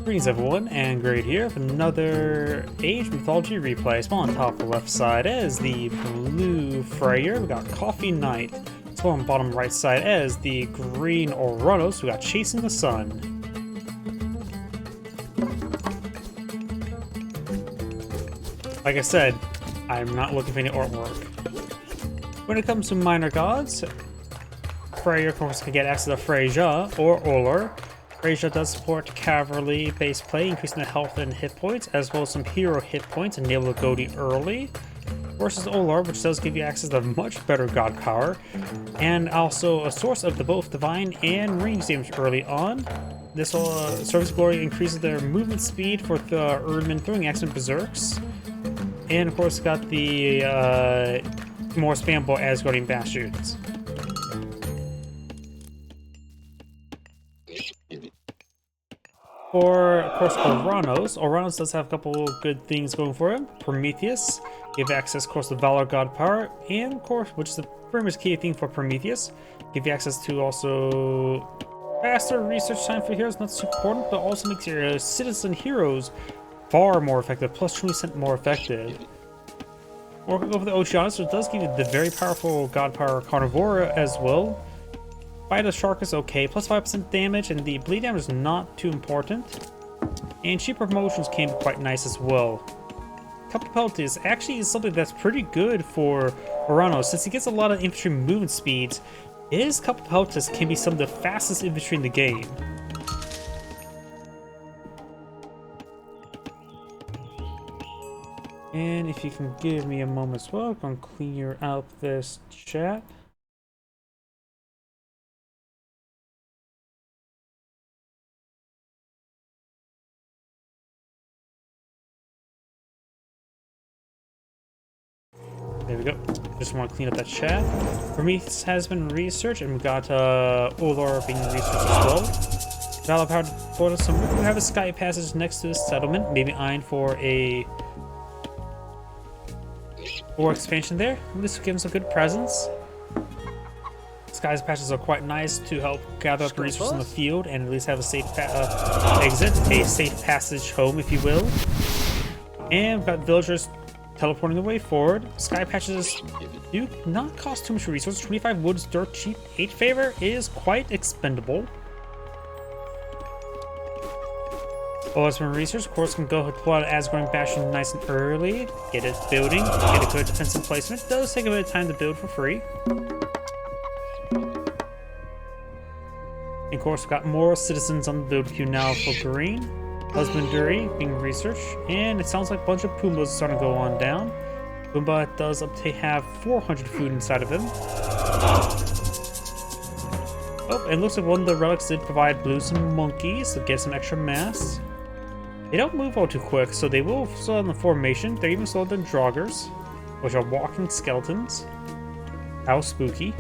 Greetings everyone, and Great here with another Age Mythology Replay. So on top of the left side as the blue Freyr, we got CoffeeNight. So on the bottom right side as the green Oranos, we got Chasing the Sun. Like I said, I'm not looking for any artwork. When it comes to minor gods, Freyr of course can get access to Freyr or Olar. Freyr does support cavalry-based play, increasing the health and hit points, as well as some hero hit points, and enable Goldie early. Versus Olar, which does give you access to much better god power, and also a source of the both divine and range damage early on. This Service Glory increases their movement speed for the Erdman throwing action berserks. And of course got the more spammable Asgardian bastions. For, of course, Oranos does have a couple good things going for him. Prometheus, give access, of course, to Valor God power, and, of course, which is the pretty much key thing for Prometheus, give you access to also faster research time for heroes, not super important, but also makes your citizen heroes far more effective, plus 20% more effective. Or we can go for the Oceanus, so it does give you the very powerful God power Carnivora as well. Bite of Shark is okay, plus 5% damage, and the bleed damage is not too important. And cheaper promotions can be quite nice as well. Couple Peltis actually is something that's pretty good for Oranos, since he gets a lot of infantry movement speeds. His Couple Peltis can be some of the fastest infantry in the game. And if you can give me a moment as well, I'm going to clear out this chat. There we go. Just want to clean up that chat. Prometheus has been researched, and we got Olar being researched as well. Valor powered portal. So we have a sky passage next to this settlement, maybe eyeing for a expansion there. This will give us a good presence. Sky's patches are quite nice to help gather up resources in the field and at least have a safe exit, a safe passage home, if you will. And we've got villagers teleporting the way forward. Sky patches do not cost too much resources. 25 wood's dirt cheap. 8 favor is quite expendable. Well, as for research, of course, can go ahead and pull out Asgardian Bastion nice and early. Get it building, get a good defensive placement. It does take a bit of time to build for free. And of course, we've got more citizens on the build queue now for green. Husbandry being researched, and it sounds like a bunch of Pumbas are starting to go on down. Pumbaa does have 400 food inside of him. Oh, and it looks like one of the relics did provide Blue some monkeys to get some extra mass. They don't move all too quick, so they will slow down the formation. They're even slower than Draugrs, which are walking skeletons. How spooky.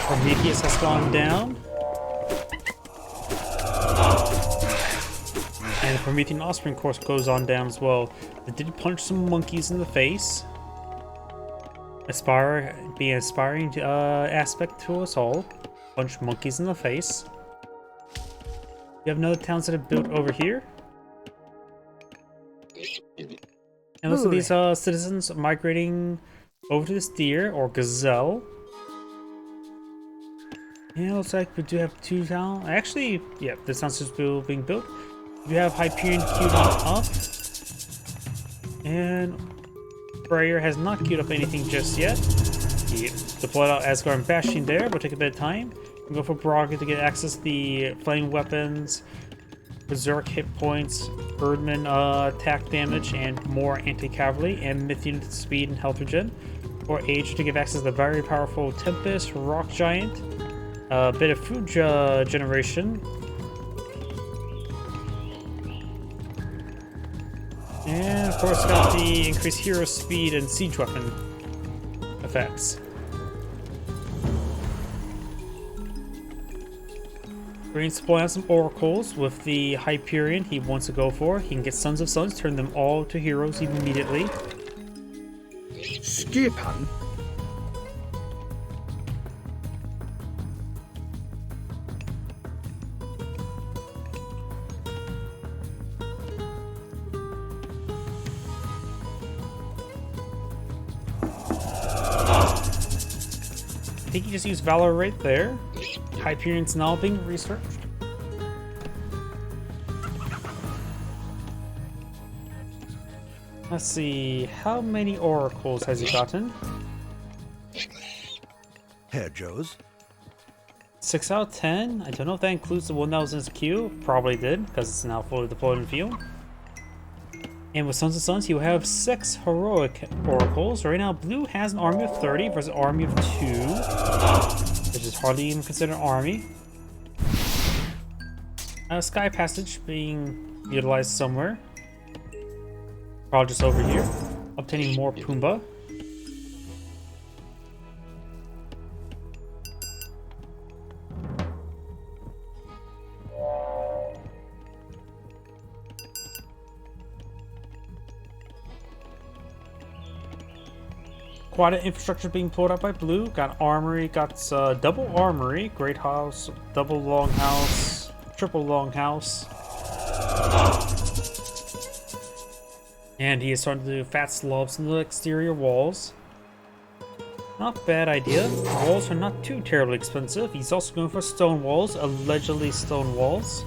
Prometheus has gone down. And the Promethean Offspring course goes on down as well. They did punch some monkeys in the face. Be an aspiring aspect to us all. Punch monkeys in the face. We have another towns that have built over here. And look at these citizens migrating over to this deer or gazelle. Yeah, looks like we do have 2 towns. Actually, yeah, this town's just being built. We have Hyperion queued on up. And Freyr has not queued up anything just yet. He deployed out Asgardian Bastion there, but take a bit of time. We go for Braga to get access to the flame weapons, berserk hit points, Erdman attack damage, and more anti-cavalry, and myth unit speed and health regen. For Age to give access to the very powerful Tempest, Rock Giant, a bit of food generation, and of course got the increased hero speed and siege weapon effects. Green Spoil has some oracles with the Hyperion he wants to go for. He can get Sons of Suns, turn them all to heroes immediately. Skipan. I think he just used Valor right there. Hyperion's now being researched. Let's see, how many oracles has he gotten? Herr Joes. 6 out of 10. I don't know if that includes the one that was in his queue. Probably did, because it's now fully deployed in the field. And with Sons of Suns, he will have 6 heroic oracles. Right now, Blue has an army of 30 versus an army of 2, which is hardly even considered an army. Sky Passage being utilized somewhere. Probably just over here. Obtaining more Pumbaa. Quad infrastructure being pulled up by Blue. Got armory, got double armory, great house, double longhouse, triple longhouse. And he is starting to do fat slopes in the exterior walls. Not bad idea. Walls are not too terribly expensive. He's also going for stone walls, allegedly stone walls.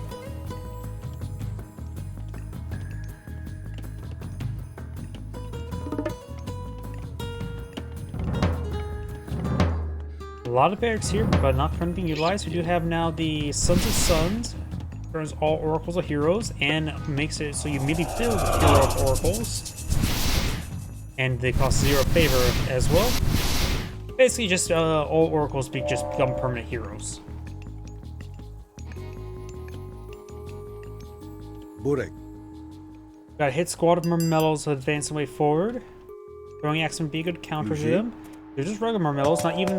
A lot of barracks here, but not currently being utilized. We do have now the Sons of Suns. Turns all oracles are heroes and makes it so you immediately build heroic oracles. And they cost 0 favor as well. Basically just all oracles become permanent heroes. Burek. Got a hit squad of Marmellos advancing way forward. Throwing axe would be a good counter to them. They're just regular Marmellos, not even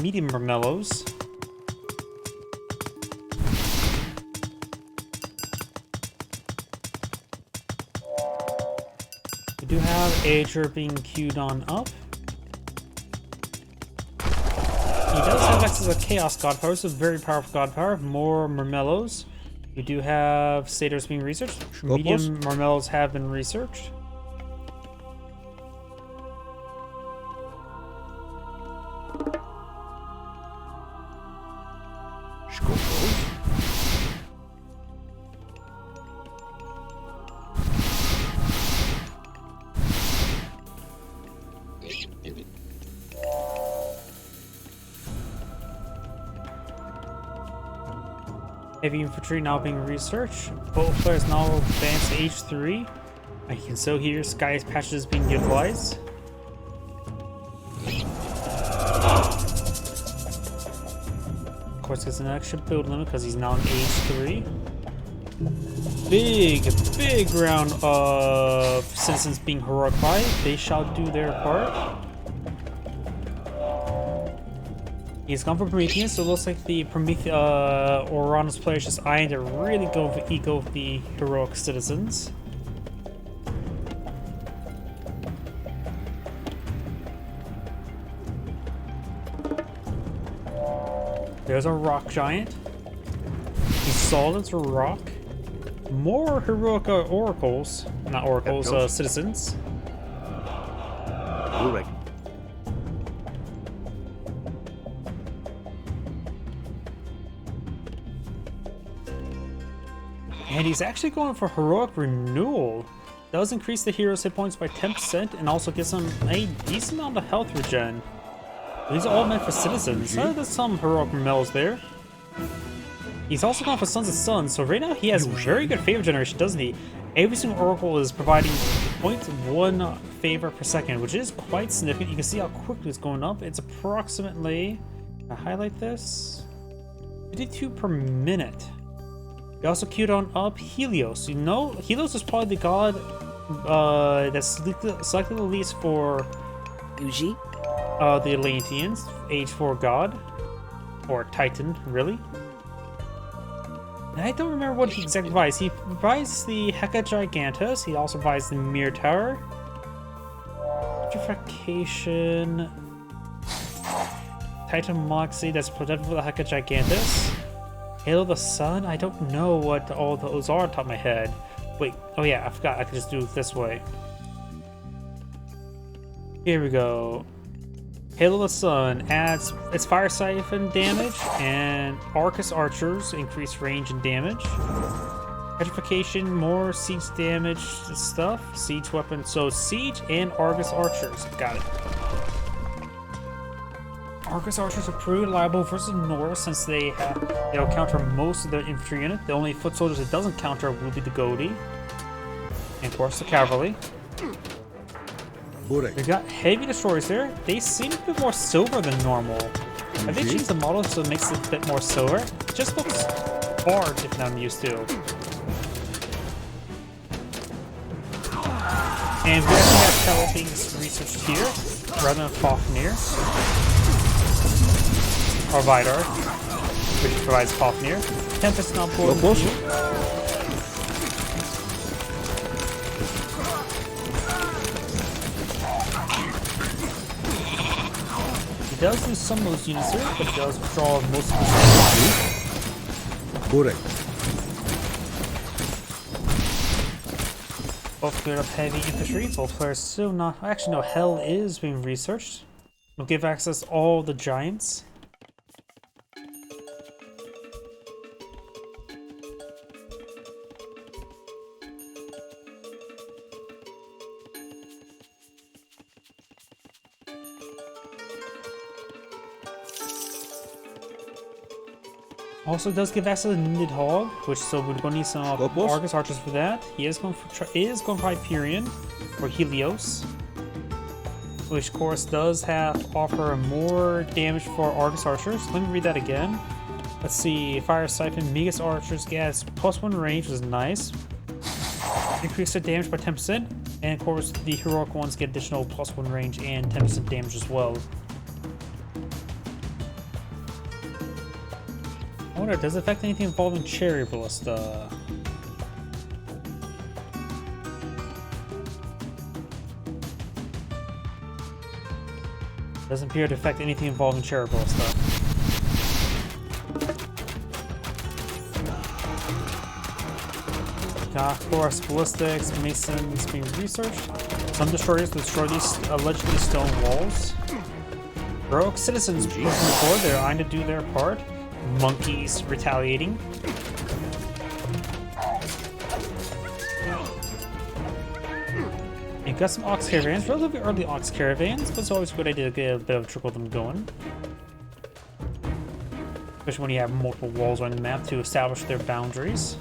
medium Marmellos. We do have Ager being queued on up. He does have access to Chaos God Power, so very powerful God Power. More Marmellos. We do have Satyrs being researched. Medium Marmellos have been researched. Heavy infantry now being researched. Both players now advanced to H3. I can still hear Sky's patches being utilized. Of course, gets an extra build limit because he's now in H3. Big round of citizens being heroified. They shall do their part. He's gone for Prometheus, so it looks like the Oranos players just eyeing to really go for ego with the heroic citizens. There's a rock giant. He's solid as a rock. More heroic oracles, not oracles, citizens. Burek. And he's actually going for heroic renewal. Does increase the hero's hit points by 10% and also gives him a decent amount of health regen. These are all meant for citizens. There's some heroic Marmellos there. He's also gone for Sons of Suns, so right now he has very good favor generation, doesn't he? Every single oracle is providing 0.1 favor per second, which is quite significant. You can see how quickly it's going up. It's approximately, can I highlight this? 52 per minute. We also queued on up Helios. You know, Helios is probably the god that's selected the least for Uji? The Atlanteans, Age 4 God. Or Titan, really. And I don't remember what he exactly provides. He provides the Heka Gigantus. He also provides the Mirror Tower. Petrification. Titan Moxie that's protected with the Heka Gigantus. Hail of the Sun? I don't know what all those are on top of my head. Wait, oh yeah, I forgot I could just do it this way. Here we go. Hail of the Sun adds its Fire Siphon damage, and Arcus Archers increase range and damage. Petrification, more siege damage stuff. Siege weapon, so Siege and Arcus Archers. Got it. Arcus Archers are pretty reliable versus Norse since they'll counter most of their infantry unit. The only foot soldiers it doesn't counter will be the Goudi. And of course the cavalry. We've got heavy destroyers there. They seem a bit more silver than normal. I think changed the model so it makes it a bit more silver. It just looks hard if I'm used to. And we actually have Tel being researched here rather than Fafnir. Or Vidar, which provides Fafnir. Tempest not important to you. He does lose some of those units here, but he does withdraw most of the both good of heavy infantry, both players still not. Actually, no, Hell is being researched. Will give access to all the giants. Also does give access to Nidhogg, which so we're going to need some Argus Archers for that. He is going for Hyperion or Helios, which of course does offer more damage for Argus Archers. Let me read that again. Let's see, Fire Siphon, Megas Archers gets +1 range, which is nice. Increase their damage by 10%, and of course the heroic ones get additional +1 range and 10% damage as well. I wonder, does it affect anything involving Cherry Ballista? Doesn't appear to affect anything involving Cherry Ballista. Of course, ballistics, masons being researched. Some destroyers destroy these allegedly stone walls. Heroic citizens pushing forward, they're trying to do their part. Monkeys retaliating. You got some Ox Caravans, relatively early Ox Caravans, but it's always a good idea to get a bit of a trickle them going. Especially when you have multiple walls on the map to establish their boundaries.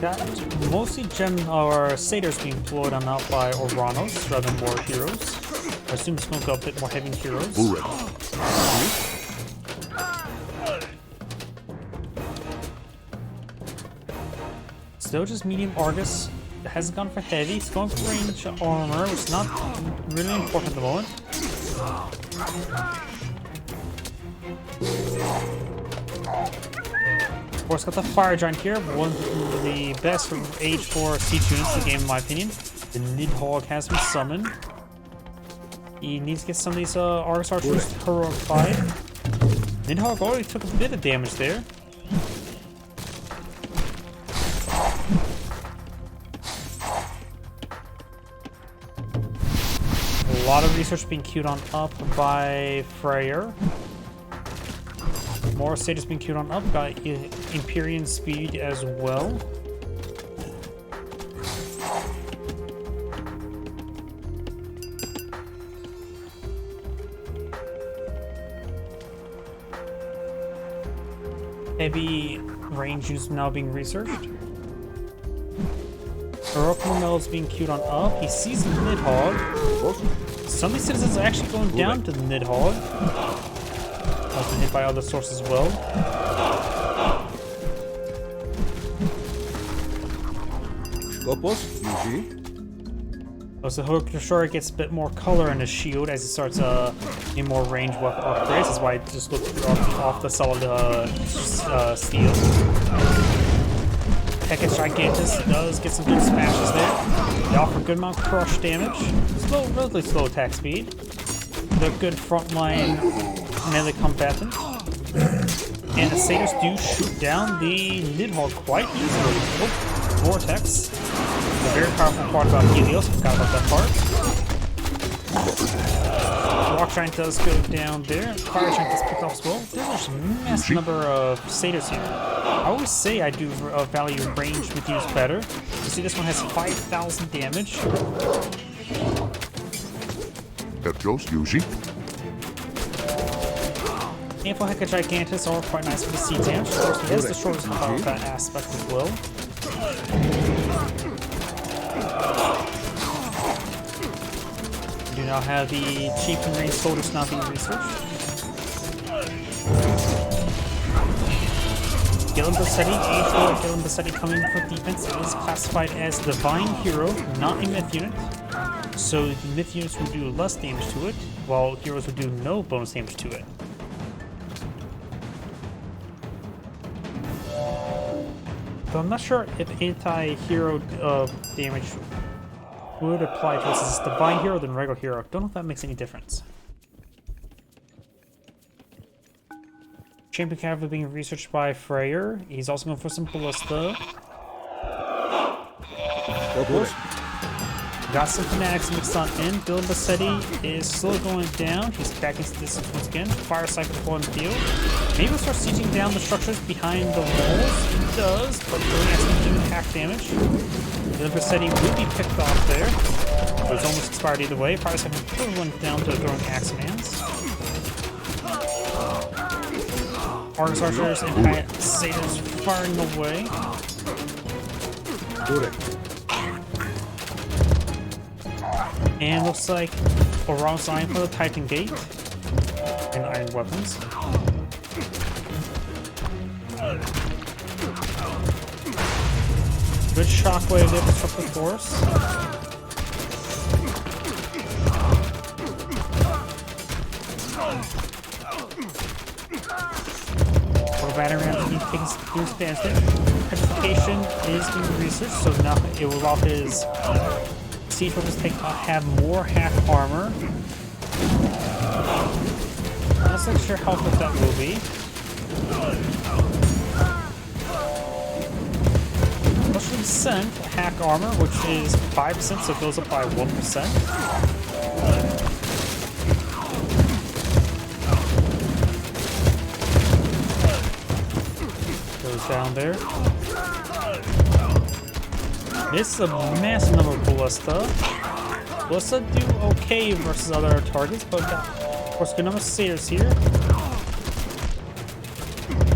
Got mostly satyrs being flowed on out by Oranos rather than more heroes. I assume it's going to go a bit more heavy heroes. Still just medium Argus. It hasn't gone for heavy. It's going for range armor, which is not really important at the moment. Of course, got the Fire Giant here, one of the best Age 4 siege units in the game, in my opinion. The Nidhogg has been summoned. He needs to get some of these Argus Archers to heroic 5. Nidhogg already took a bit of damage there. A lot of research being queued on up by Freyr. More status being queued on up, got Empyrean speed as well. Heavy range use now being researched. Orokumel is being queued on up. He sees the Nidhogg. Some of these citizens are actually going down to the Nidhogg. Has been hit by other sources as well. Kopos, Yuji. So Hook Destroyer gets a bit more color in his shield as he starts in more range weapon upgrades. That's why I just looked off the solid steel. Pekka's Gigantus does get some good smashes there. They offer a good amount of crush damage. Relatively slow attack speed. They're good frontline melee combatant. And the satyrs do shoot down the Nidhogg quite easily. Oh, Vortex. A very powerful part about Helios. Forgot about that part. Rock Giant does go down there. Fire Giant gets picked off as well. There's a massive number of satyrs here. I always say I do value range with use better. You see, this one has 5,000 damage. Ample Hecka Gigantus are quite nice for the sea damage. Of course, he has the shortest that aspect as well. We do now have the cheap and range soldiers now being researched. Gillen Bassetti, Age-4 Gillen Bassetti coming for defense is classified as Divine Hero, not a Myth unit. So the Myth units will do less damage to it, while heroes will do no bonus damage to it. So I'm not sure if anti-hero damage would apply to us as Divine Hero than regular hero. Don't know if that makes any difference. Champion Cavalry being researched by Freyr. He's also going for some Ballista. Got some Fanatics mixed on in. Gillen Bassetti is slowly going down. He's back into distance once again. Fire Cycle on the field. Maybe he'll start sieging down the structures behind the walls. He does, but really has to do hack damage. Gillen Bassetti will be picked off there. It was almost expired either way. Fire Cycle probably went down to throwing axe commands. Argus Archers and Satyrs firing away. And looks like Oranos eyeing for the Titan Gate and iron weapons. Good shockwave there to disrupt the force. Battery round to taking some stance there. Petrification is doing research, so now it will allow his siege weapons have more hack armor. I'm not so sure how good that will be. Special Descent hack armor, which is 5%, so it goes up by 1%. Down there. This is a massive number of Ballista. Ballista do okay versus other targets, but of course, good number of Satyrs here.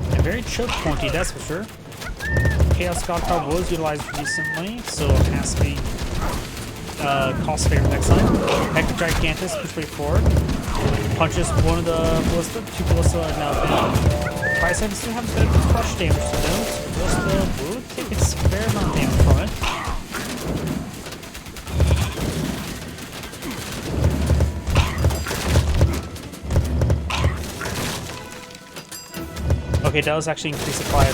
And very choke pointy, that's for sure. Chaos God Power was utilized recently, so it has to be cost favorite next time. Hecka Gigantus, push way forward. Punches one of the Ballista, 2 Ballista are now down. Fire Cycles still have a bit of crush damage to them, so Ballista will take its fair amount of damage from it. Okay, it does actually increase it by a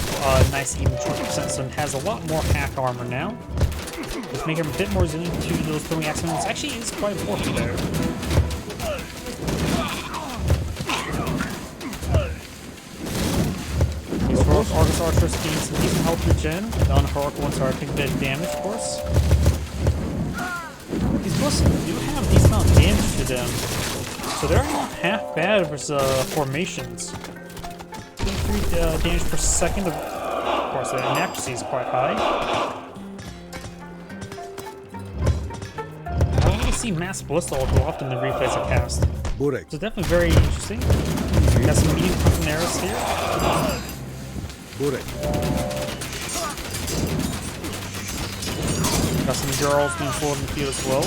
nice even 20%, so it has a lot more hack armor now. Which makes it a bit more resilient to those throwing accidents. Actually, is quite important there. Argus Archers gain some decent health regen. The unheroic ones are taking a bit of damage, of course. These bosses do have a decent amount of damage to them, so they're not half bad versus formations. 23 damage per second. Of course, the inaccuracy is quite high. I don't really see Mass Ballista all too often in the replays I cast. So definitely very interesting. Got some medium fucking arrows here. Got some girls being forward in the field as well.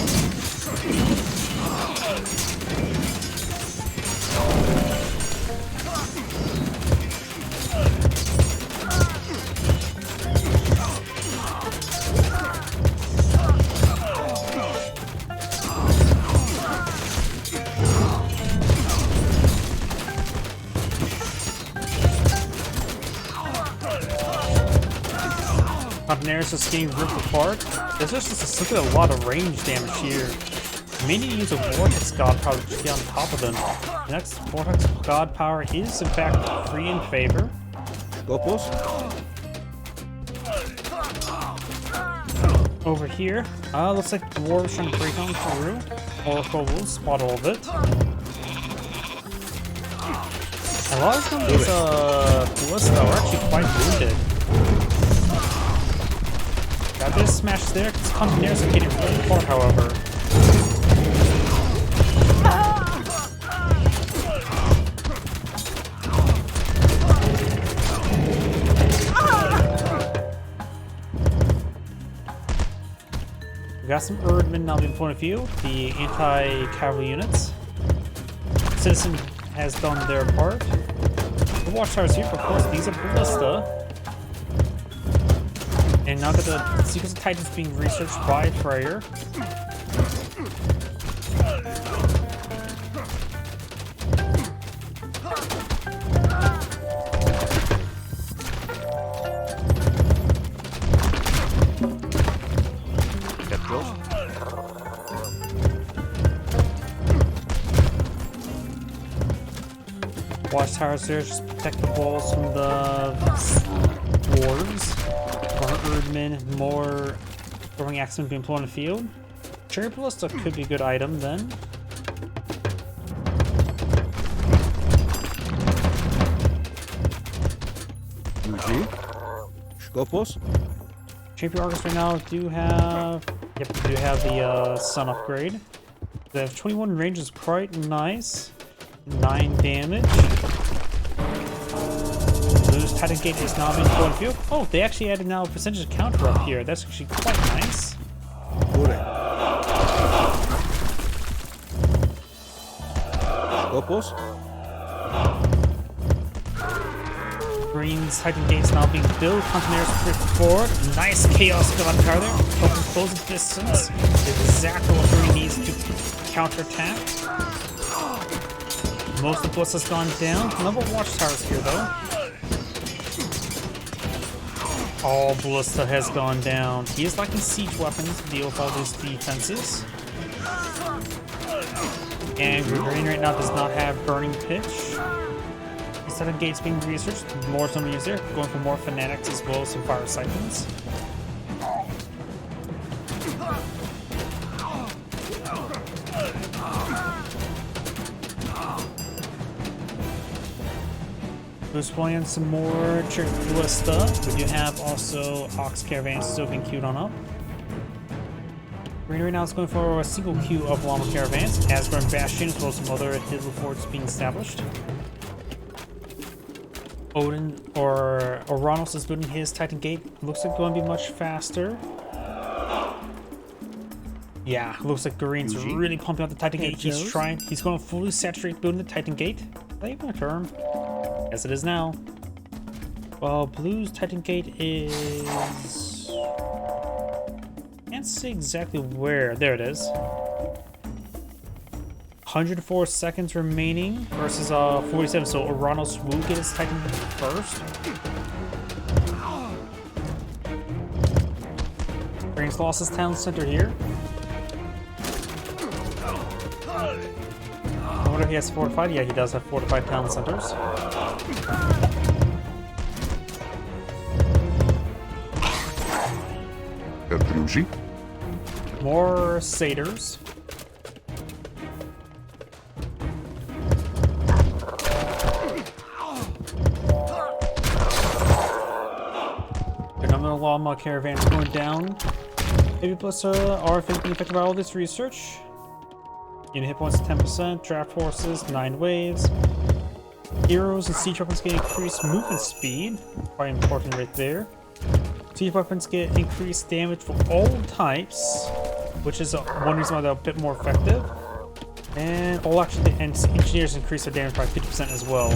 Containers just getting ripped apart. There's just simply a lot of range damage here. You may need to use a Vortex God Power to just get on top of them. The next Vortex God Power is in fact free in favor. Scopus. Over here, looks like the war is trying to break on through. Oracle will spot all of it. A lot of these Ballista are actually quite wounded. Got this smash there. This Containers are getting really apart, however. We got some Erdmen now being point of view, the anti-cavalry units. Citizen has done their part. The watchtowers here, of course, these are Ballista. And now that the Secrets of Titans being researched by Freyr. Watchtowers there just protect the walls from the dwarves. More Erdmen, more throwing axemen being put on the field. Cherry Ballista could be a good item then. Scopus. Champion Argus right now do have the Sun upgrade. They have 21 range is quite nice. 9 damage. Blue's Titan Gate is now being put in view. Oh, they actually added now a percentage counter up here. That's actually quite nice. Burek. Scopus. Green's Titan Gate's now being built. Containers forward. Nice Chaos God Power there. Helping close the distance. Exactly what Green needs to counterattack. Most of the Ballista's gone down. Number of watchtowers here, though. All Ballista has gone down. He is lacking siege weapons to deal with all these defenses. And Green right now does not have Burning Pitch. Instead of gates being researched, more summoners there. Going for more Fanatics as well as some Fire Siphons. Boost playing some more Cherry Ballista. We do have also Ox Caravans still being queued on up. Green right now is going for a single queue of Llama Caravans. Asgard Bastion as well as some other Hitler forts being established. Odin or Oranos is building his Titan Gate. Looks like going to be much faster. Yeah, looks like Green's really pumping out the Titan Gate. He's going to fully saturate building the Titan Gate. Is that even a term? Yes, it is now. Well, Blue's Titan Gate is... Can't see exactly where. There it is. 104 seconds remaining versus 47. So Oranos will get his Titan first. Green's lost his town center here. I wonder if he has fortified. Yeah, he does have fortified town centers. More satyrs. Another llama caravan going down. Maybe plus are being affected by all this research. Unit hit points 10%, draft forces, 9 waves. Heroes and siege weapons get increased movement speed. Quite important right there. Siege weapons get increased damage for all types, which is one reason why they're a bit more effective. And all actually, and engineers increase their damage by 50% as well.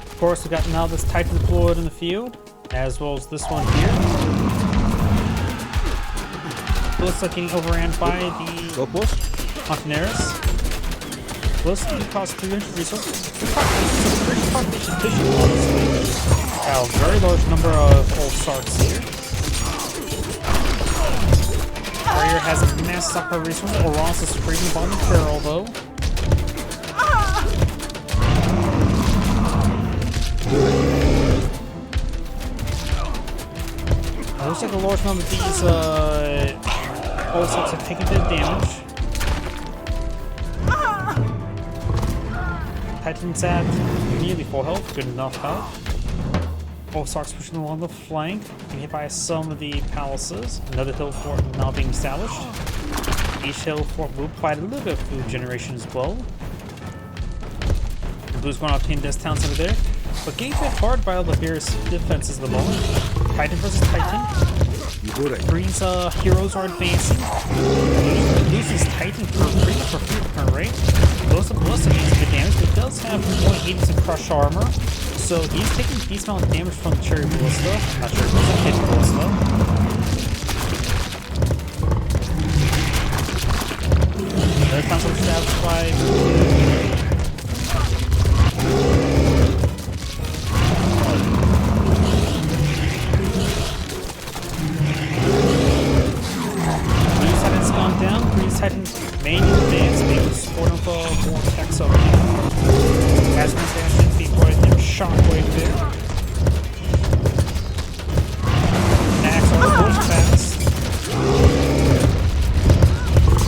Of course, we got now this Titan deployed in the field, as well as this one here. It looks like getting overran by the Containers. Plus, do cost 300 resources. quite efficient, honestly. Wow, very large number of old Sarks here. Freyr has a massive stockpile resource. Oranos is screaming about the barrel, though. It looks like a large number of these old Sarks have taken a bit of damage. Titan's at nearly full health, good enough health. Both Sarks pushing along the flank, being hit by some of the palaces. Another hill fort now being established. Each hill fort will provide a little bit of food generation as well. The Blue's going to obtain this town center there, but getting hit hard by all the various defenses at the moment. Titan versus Titan. Green's heroes are advancing. Loses Titan for free at the current rate. Those of Ballista needs good damage, but does have 180 crush armor. So he's taking a decent amount of damage from the Cherry Ballista. Not sure if it's a hit Ballista. Another console established by Titan's main advance being the support of Vortex over here. As an advantage, being quite a shockwave there. Nax are the most fast.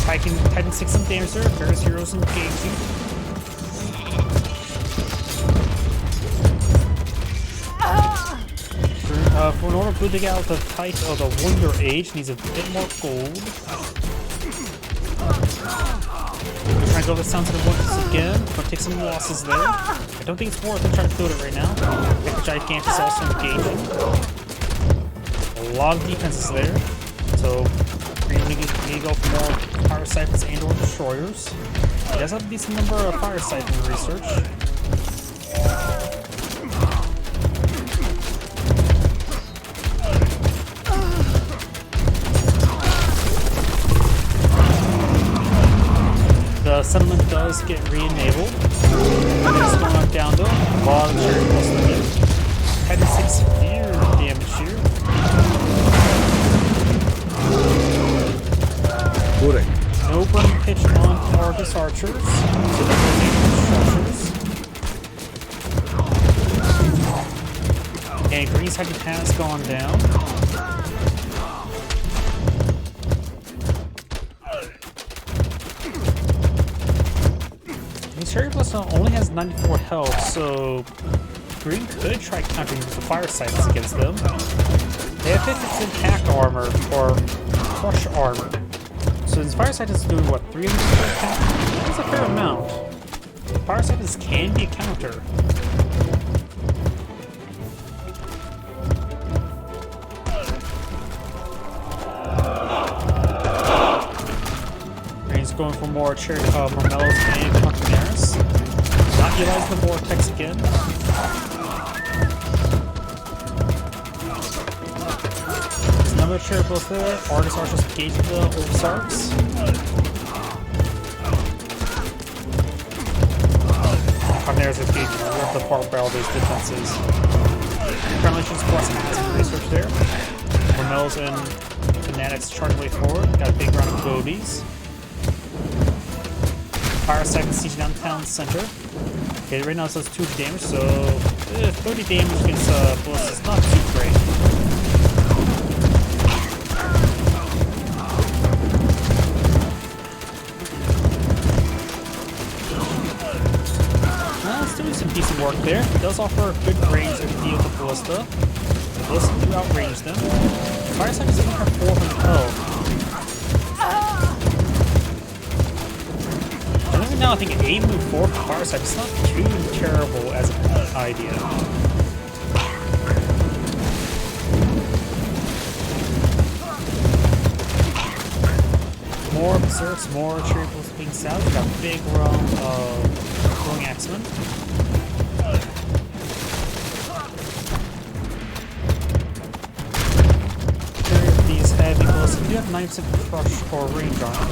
Titan takes some damage there. Various heroes engaging. For in order to get out the Titan of the Wonder Age, needs a bit more gold. We're trying to go this down to the once again, but take some losses there. I don't think it's worth it trying to build it right now. I think the Gigant is also engaging. A lot of defenses there. So we need to go for more fire siphons and or destroyers. He does have a decent number of fire siphon research. The settlement does get re-enabled. It's going on down though. A lot of Cherry Ballista here. Titan 6 severe damage here. No burn pitch on Argus archers. So they're structures. And Green's Titan has gone down. Cherry Ballista only has 94 health, so Green could try countering with the fire siphons against them. They have 50% attack armor, or crush armor. So this fire siphon is doing what, 300% attack? That's a fair amount. Fire siphons can be a counter. Going for more cherry marmellos and containers. Not utilizing the vortex again. There's another cherry ballista there. Argus are just engaging the old Sarks. Containers is engaging with the far barrel based defenses. Premonitions plus has research there. Marmellos and Fanatics charging way forward. Got a big round of goatees. Fire Siphon siege downtown center. Okay, right now it does 2 damage, so 30 damage against Ballista is not too great. It's doing some decent work there. It does offer good range to deal with the Ballista. The Ballista do outrange them. Fire Siphon doesn't have 400 health. Now I think 8 move forward for fire side is not too terrible as an idea. More berserks, more cherry ballista being salvaged. We got a big round of throwing axemen. These heavy ballistas do have 9% crush or range on them.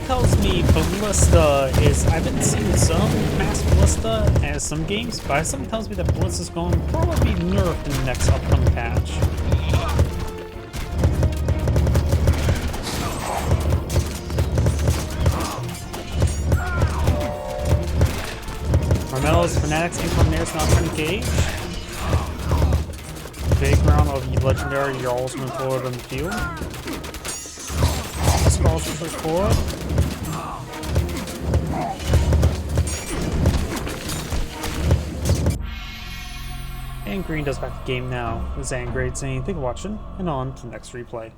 tells me Ballista is... I've been seeing some mass Ballista as some games, but something tells me that Ballista is going to probably be nerfed in the next upcoming patch. Carmelos, Fanatics, and Corners now turn engaged. Big round of legendary Jarls moving forward on the field. Skulls push forward. And green does back the game now. This is Angrade saying thank you for watching, and on to the next replay.